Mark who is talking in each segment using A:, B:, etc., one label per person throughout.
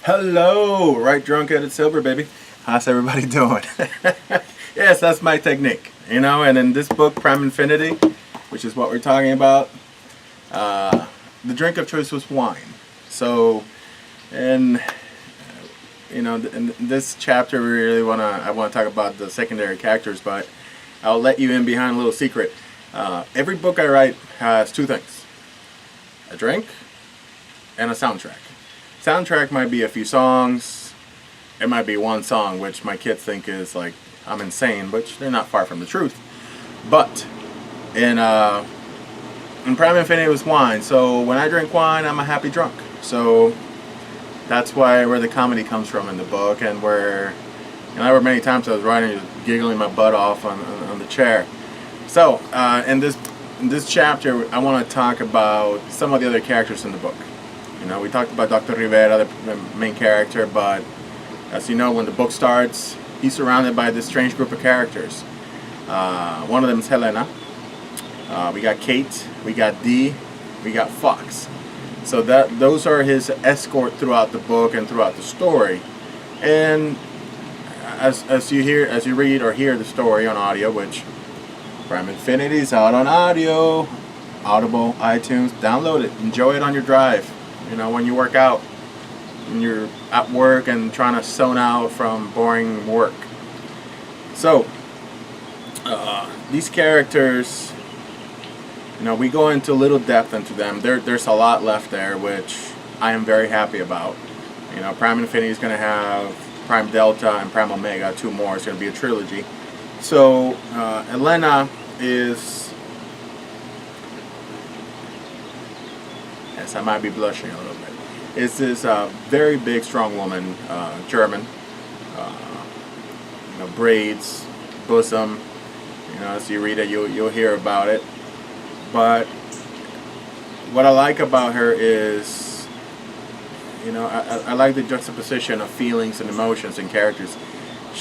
A: Hello, right drunk at it silver, baby. How's everybody doing? Yes, that's my technique, and in this book, Prime Infinity, which is what we're talking about, the drink of choice was wine. So, in in this chapter, I want to talk about the secondary characters, but I'll let you in behind a little secret. Every book I write has two things: a drink and a soundtrack. Soundtrack might be a few songs. It might be one song, which my kids think is like I'm insane, which they're not far from the truth. But in Prime Infinity it was wine. So when I drink wine, I'm a happy drunk. So that's where the comedy comes from in the book, and where I remember many times I was writing, just giggling my butt off on the chair. So in this chapter, I want to talk about some of the other characters in the book. We talked about Dr. Rivera, the main character, but as you know, when the book starts, he's surrounded by this strange group of characters. One of them is Helena. We got Kate, we got Dee, we got Fox. So those are his escort throughout the book and throughout the story. And as you read or hear the story on audio, which Prime Infinity is out on audio, Audible, iTunes, download it, enjoy it on your drive. When you work out, when you're at work and trying to zone out from boring work. So, these characters, we go into little depth into them. There's a lot left there, which I am very happy about. Prime Infinity is going to have Prime Delta and Prime Omega, two more. It's going to be a trilogy. So, Elena is... I might be blushing a little bit. It's this very big, strong woman, German. Braids, bosom. As you read it, you'll hear about it. But what I like about her is, I like the juxtaposition of feelings and emotions and characters.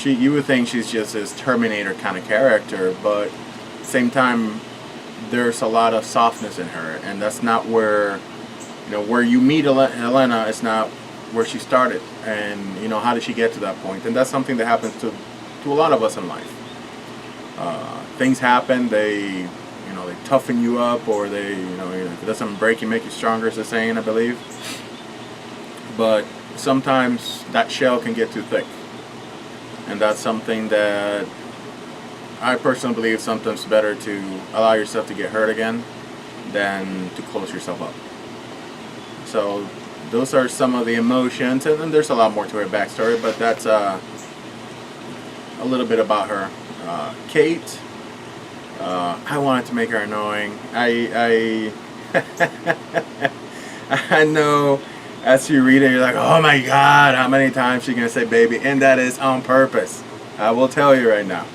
A: You would think she's just this Terminator kind of character, but at the same time, there's a lot of softness in her, and that's not where. Where you meet Helena is not where she started, and how did she get to that point? And that's something that happens to a lot of us in life. Things happen, they toughen you up, or if it doesn't break you, make you stronger, is the saying, I believe. But sometimes that shell can get too thick, and that's something that I personally believe sometimes it's better to allow yourself to get hurt again than to close yourself up. So those are some of the emotions, and then there's a lot more to her backstory, but that's a little bit about her. Kate, I wanted to make her annoying. I know as you read it, you're like, oh my God, how many times she's going to say baby, and that is on purpose. I will tell you right now.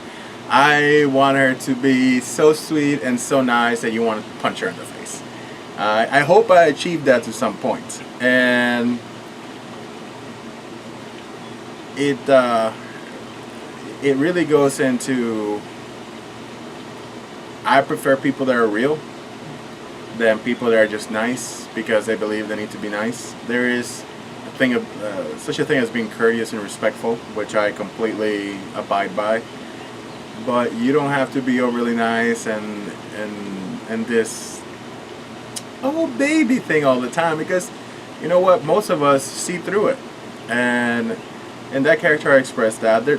A: I want her to be so sweet and so nice that you want to punch her in the face. I hope I achieved that to some point, and it really goes into, I prefer people that are real than people that are just nice because they believe they need to be nice. There is such a thing as being courteous and respectful, which I completely abide by, but you don't have to be overly nice and this baby thing all the time, because most of us see through it, and in that character I expressed that there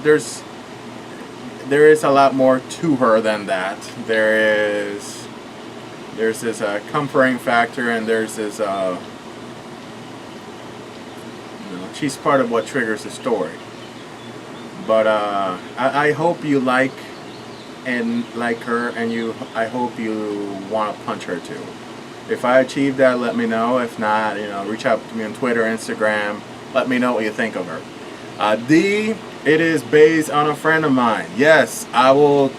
A: is a lot more to her than that. There's this comforting factor, and there's this she's part of what triggers the story. But I hope you like her, and I hope you want to punch her too. If I achieve that, let me know. If not, reach out to me on Twitter, Instagram. Let me know what you think of her. Dee, it is based on a friend of mine. Yes, I will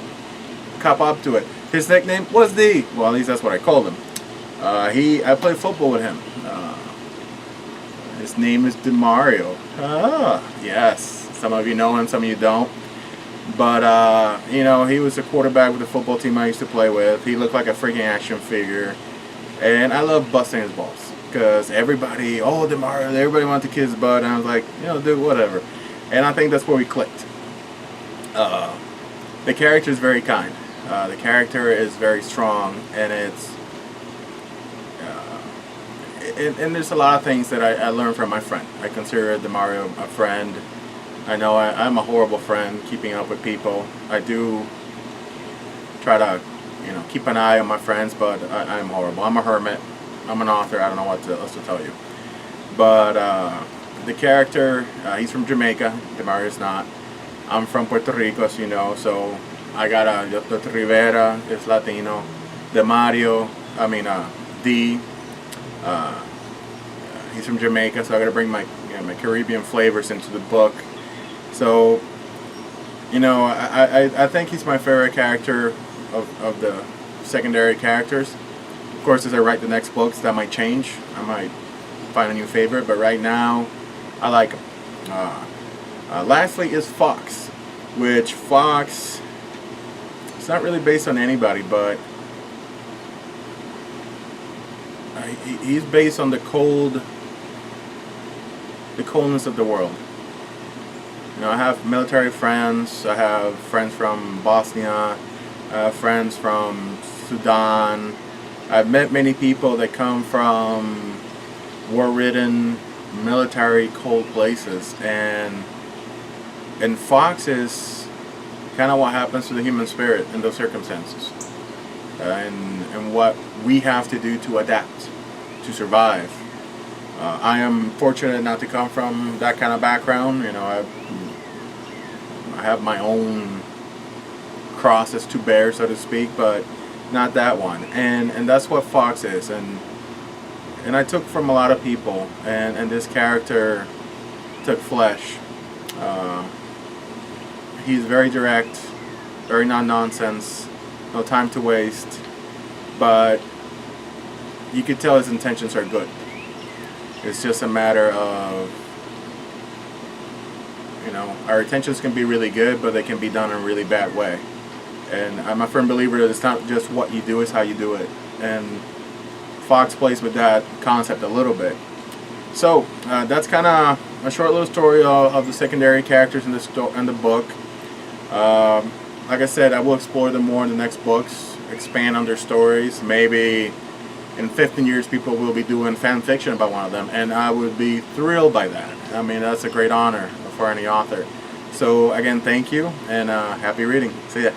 A: cop up to it. His nickname was Dee. Well, at least that's what I called him. I played football with him. His name is DeMario. Yes. Some of you know him, some of you don't. But, he was a quarterback with the football team I used to play with. He looked like a freaking action figure. And I love busting his balls. because everybody, oh, the Mario, everybody wants to kiss his butt, and I was like, dude, whatever. And I think that's where we clicked. The character is very kind. The character is very strong, and and there's a lot of things that I learned from my friend. I consider the Mario a friend. I know I'm a horrible friend, keeping up with people. I do try to, keep an eye on my friends, but I'm horrible. I'm a hermit. I'm an author. I don't know what else to tell you. But the character, he's from Jamaica. The Mario's not. I'm from Puerto Rico, as you know, so I got the Rivera is Latino. The Mario, he's from Jamaica, so I got to bring my my Caribbean flavors into the book. So, I think he's my favorite character of the secondary characters. Of course, as I write the next books, that might change. I might find a new favorite, but right now, I like him. Lastly is Fox, which Fox, it's not really based on anybody, but he's based on the coldness of the world. I have military friends. I have friends from Bosnia. I have friends from Sudan. I've met many people that come from war-ridden, military, cold places, and Fox is kind of what happens to the human spirit in those circumstances, and what we have to do to adapt, to survive. I am fortunate not to come from that kind of background. I have my own crosses to bear, so to speak, but not that one. And that's what Fox is. And I took from a lot of people, and this character took flesh. He's very direct, very non-nonsense, no time to waste, but you could tell his intentions are good. It's just a matter of, our intentions can be really good, but they can be done in a really bad way. And I'm a firm believer that it's not just what you do, it's how you do it. And Fox plays with that concept a little bit. So that's kind of a short little story of the secondary characters in the book. Like I said, I will explore them more in the next books, expand on their stories. Maybe in 15 years people will be doing fan fiction about one of them, and I would be thrilled by that. That's a great honor for any author. So again, thank you, and happy reading. See ya.